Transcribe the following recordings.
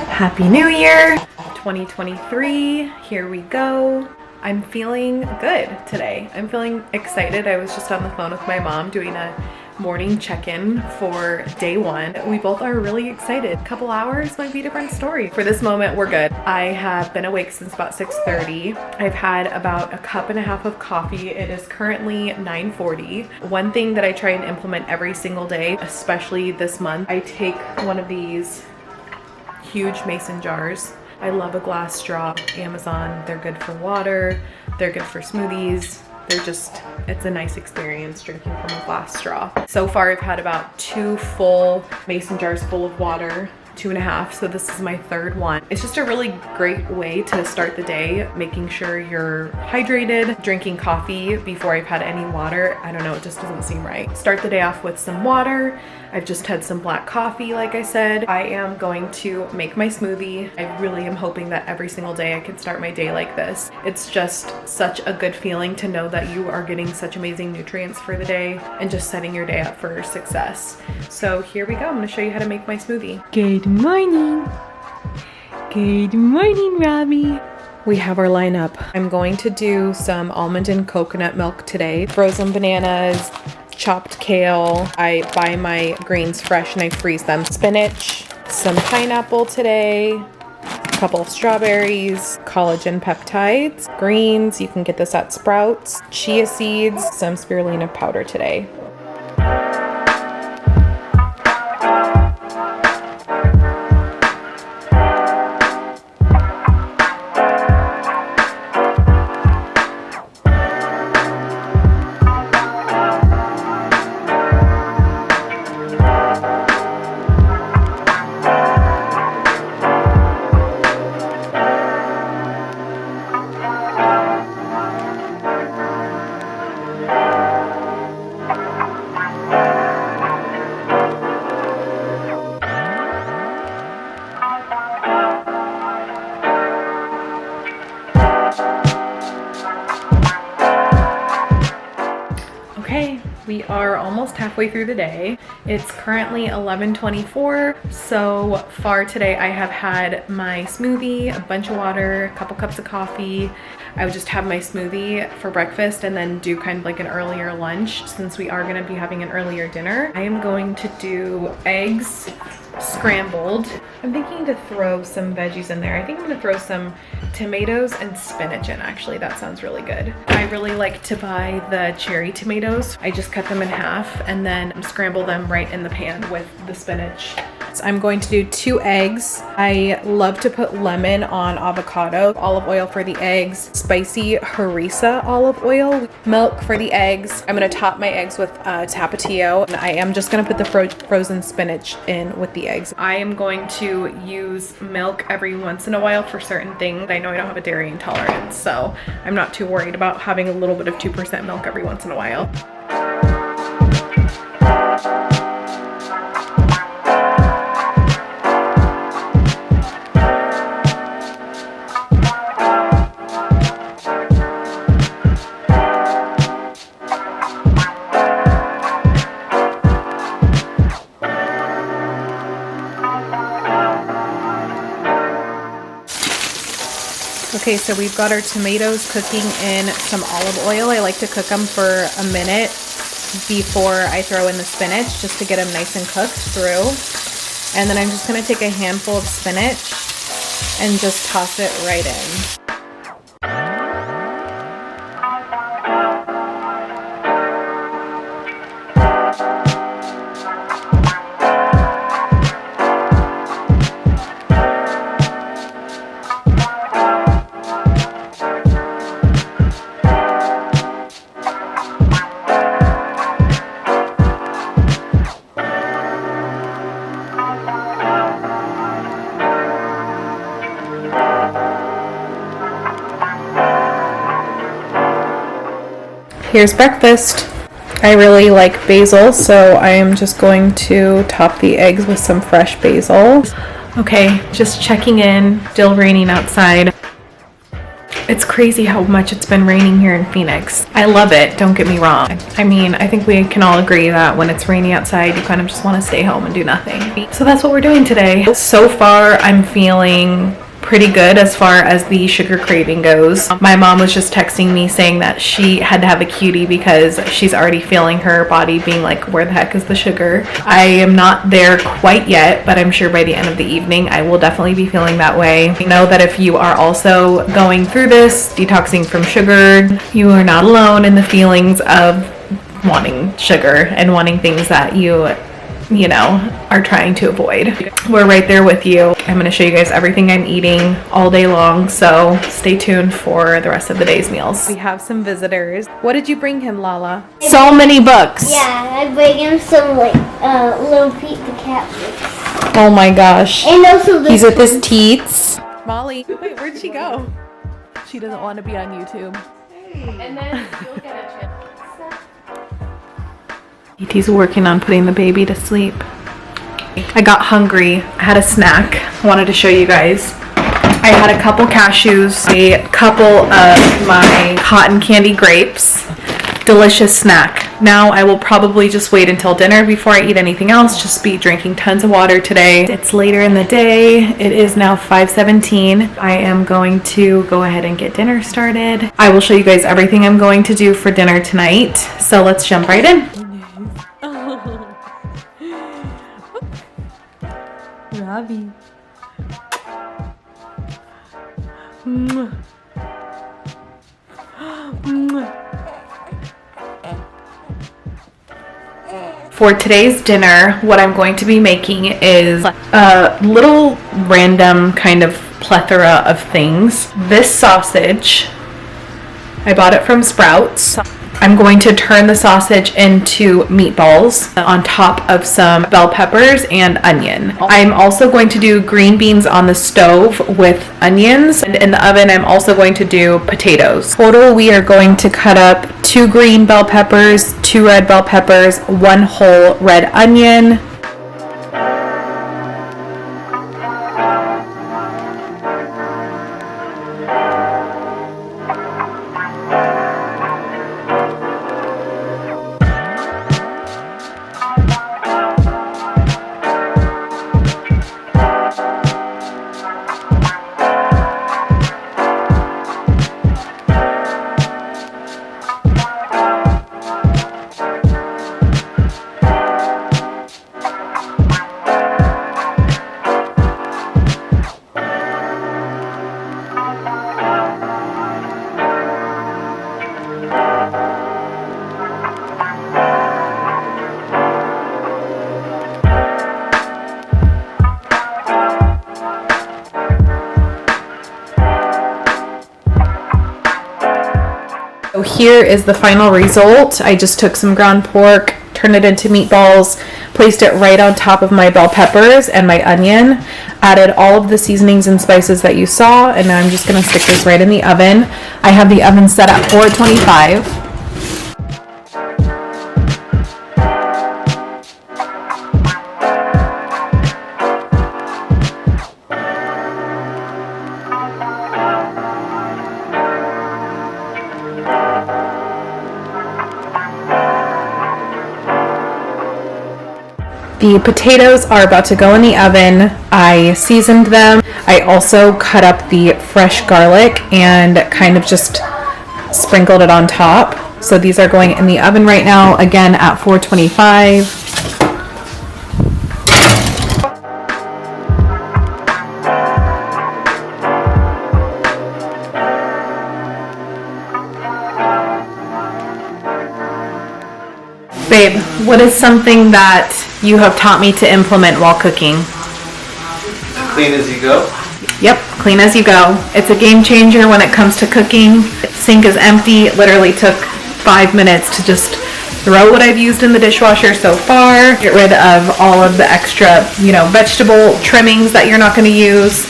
Happy New Year 2023. Here we go. I'm feeling good today. I'm feeling excited. I was just on the phone with my mom doing a morning check-in for day one. We both are really excited. A couple hours might be a different story. For this moment, we're good. I have been awake since about 6:30. I've had about a cup and a half of coffee. It is currently 9:40. One thing that I try and implement every single day, especially this month, I take one of these huge mason jars. I love a glass straw. Amazon, they're good for water, they're good for smoothies. It's a nice experience drinking from a glass straw. So far I've had about 2 full mason jars full of water, 2.5, so this is my 3rd one. It's just a really great way to start the day, making sure you're hydrated. Drinking coffee before I've had any water, I don't know, it just doesn't seem right. Start the day off with some water. I've just had some black coffee, like I said. I am going to make my smoothie. I really am hoping that every single day I can start my day like this. It's just such a good feeling to know that you are getting such amazing nutrients for the day and just setting your day up for success. So here we go. I'm gonna show you how to make my smoothie. Good morning. Good morning, Robbie. We have our lineup. I'm going to do some almond and coconut milk today. Frozen bananas, chopped kale. I buy my greens fresh and I freeze them. Spinach, some pineapple today, a couple of strawberries, collagen peptides, greens, you can get this at Sprouts, chia seeds, some spirulina powder today. Okay, we are almost halfway through the day. It's currently 11:24. So far today I have had my smoothie, a bunch of water, a couple cups of coffee. I would just have my smoothie for breakfast and then do kind of like an earlier lunch since we are going to be having an earlier dinner. I am going to do eggs scrambled. I'm thinking to throw some veggies in there. I think I'm gonna throw some tomatoes and spinach in, actually. That sounds really good. I really like to buy the cherry tomatoes. I just cut them in half and then scramble them right in the pan with the spinach. So I'm going to do 2 eggs. I love to put lemon on avocado, olive oil for the eggs, spicy harissa olive oil, milk for the eggs. I'm gonna top my eggs with Tapatio, and I am just gonna put the frozen spinach in with the eggs. I am going to use milk every once in a while for certain things. I know I don't have a dairy intolerance, so I'm not too worried about having a little bit of 2% milk every once in a while. Okay, so we've got our tomatoes cooking in some olive oil. I like to cook them for a minute before I throw in the spinach just to get them nice and cooked through. And then I'm just gonna take a handful of spinach and just toss it right in. Here's breakfast. I really like basil, so I am just going to top the eggs with some fresh basil. Okay, just checking in. Still raining outside. It's crazy how much it's been raining here in Phoenix. I love it, don't get me wrong. I mean, I think we can all agree that when it's rainy outside, you kind of just want to stay home and do nothing. So that's what we're doing today. So far, I'm feeling pretty good as far as the sugar craving goes. My mom was just texting me saying that she had to have a cutie because she's already feeling her body being like, where the heck is the sugar? I am not there quite yet, but I'm sure by the end of the evening I will definitely be feeling that way. I know that if you are also going through this, detoxing from sugar, you are not alone in the feelings of wanting sugar and wanting things that you know, are trying to avoid. We're right there with you. I'm going to show you guys everything I'm eating all day long, so stay tuned for the rest of the day's meals. We have some visitors. What did you bring him, Lala? So many books. Yeah, I bring him some like little Pete the Cat books. Oh my gosh. And also he's with his teats. Molly, wait, where'd she go? She doesn't want to be on YouTube. And then you'll get a chance. E.T.'s working on putting the baby to sleep. I got hungry. I had a snack. I wanted to show you guys. I had a couple cashews, a couple of my cotton candy grapes. Delicious snack. Now I will probably just wait until dinner before I eat anything else. Just be drinking tons of water today. It's later in the day. It is now 5:17. I am going to go ahead and get dinner started. I will show you guys everything I'm going to do for dinner tonight. So let's jump right in. Robbie. For today's dinner, what I'm going to be making is a little random kind of plethora of things. This sausage, I bought it from Sprouts. I'm going to turn the sausage into meatballs on top of some bell peppers and onion. I'm also going to do green beans on the stove with onions. And in the oven, I'm also going to do potatoes. Total, we are going to cut up 2 green bell peppers, 2 red bell peppers, 1 whole red onion. So here is the final result. I just took some ground pork, turned it into meatballs, placed it right on top of my bell peppers and my onion, added all of the seasonings and spices that you saw, and now I'm just going to stick this right in the oven. I have the oven set at 425. The potatoes are about to go in the oven. I seasoned them. I also cut up the fresh garlic and kind of just sprinkled it on top. So these are going in the oven right now, again at 425. Babe, what is something that you have taught me to implement while cooking? Clean as you go? Yep, clean as you go. It's a game changer when it comes to cooking. Sink is empty. It literally took 5 minutes to just throw what I've used in the dishwasher so far, get rid of all of the extra, vegetable trimmings that you're not going to use.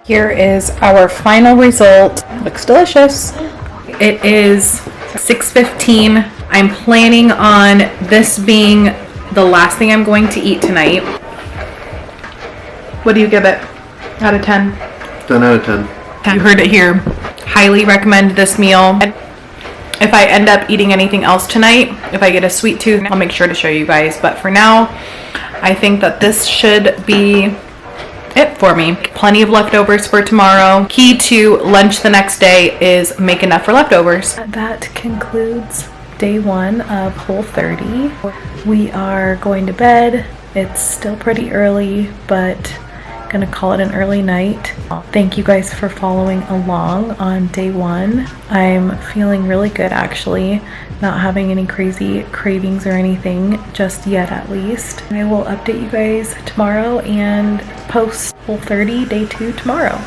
Here is our final result. Looks delicious. It is 6:15. I'm planning on this being the last thing I'm going to eat tonight. What do you give it out of 10? 10 out of 10. You heard it here. Highly recommend this meal. If I end up eating anything else tonight, if I get a sweet tooth, I'll make sure to show you guys. But for now, I think that this should be it for me. Plenty of leftovers for tomorrow. Key to lunch the next day is make enough for leftovers. That concludes day 1 of Whole30. We are going to bed. It's still pretty early, but gonna call it an early night. Thank you guys for following along on day 1. I'm feeling really good actually, not having any crazy cravings or anything just yet at least. I will update you guys tomorrow and post Whole30 day 2 tomorrow.